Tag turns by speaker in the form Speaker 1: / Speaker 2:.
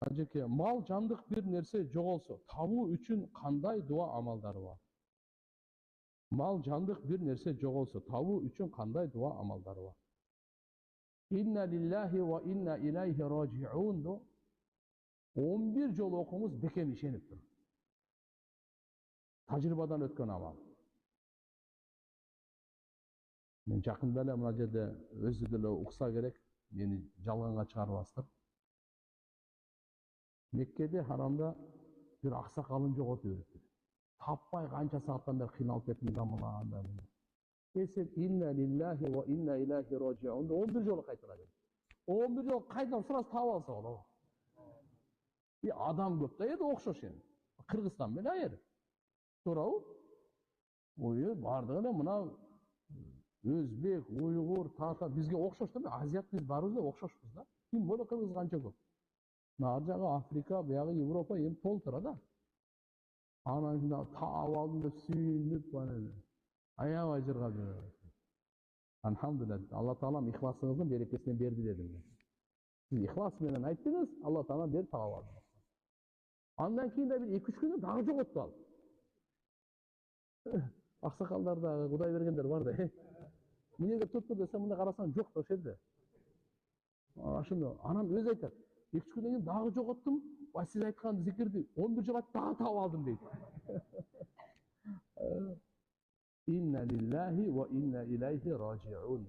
Speaker 1: Ажеке, мал жандык бир нерсе жоголсо, табуу үчүн кандай дуа амалдары бар? Мал жандык бир нерсе жоголсо, табуу үчүн кандай дуа амалдары бар? Инна лиллахи ва инна илайхи ражиун до 11 жолу окуңуз, бекем ишенип туруп. Тажрыйбадан өткөн амал. Мен жакында эле мына жерде өзү деле укса керек, мени жалганга чыгарбастыр. Меккеде харамда bir аксакалын жоготуп бериптир. Таппай канча сааттан бeri кыйналып кеттим дамылганда. Сен инна лиллахи ва инна илайхи ражиун 11 жолу кайталады. 11 жолу кайдан сразу таап алса болобу. Адам көп да эди окшош эми. Кыргызстан менен айыр. Туурабы? Ой, бардыгы эле мына өзбек, уйгур, татар бизге окшош да, азиат биз барыбыз да окшошпуз да. Тим более кыргыз канча көп. Ар жагы Африка, буягы Европа эми толтура да. Анан кийин таап алдым деп сүйүнүп, аябай жыргап жүрөт. Алхамдулилlah, Алла Таалам ихласыңыздын берекесинен берди дедим. Сиз ихлас менен айттыңыз, Алла Таалам берип таап алды. Андан кийин да бир 2-3 күндө дагы жоготту ал. Аксакалдарда Кудай бергендер бар да. Эмнеге тутту десем, мында карасаң жок да ошол жерде. Ошондо анам өзү айтат. 2-3 күндөн кийин дагы жоготтум. Сиз айткан зикирди 11 жолу дагы таап алдым дейт. Инна лиллахи ва инна илайхи ражиун.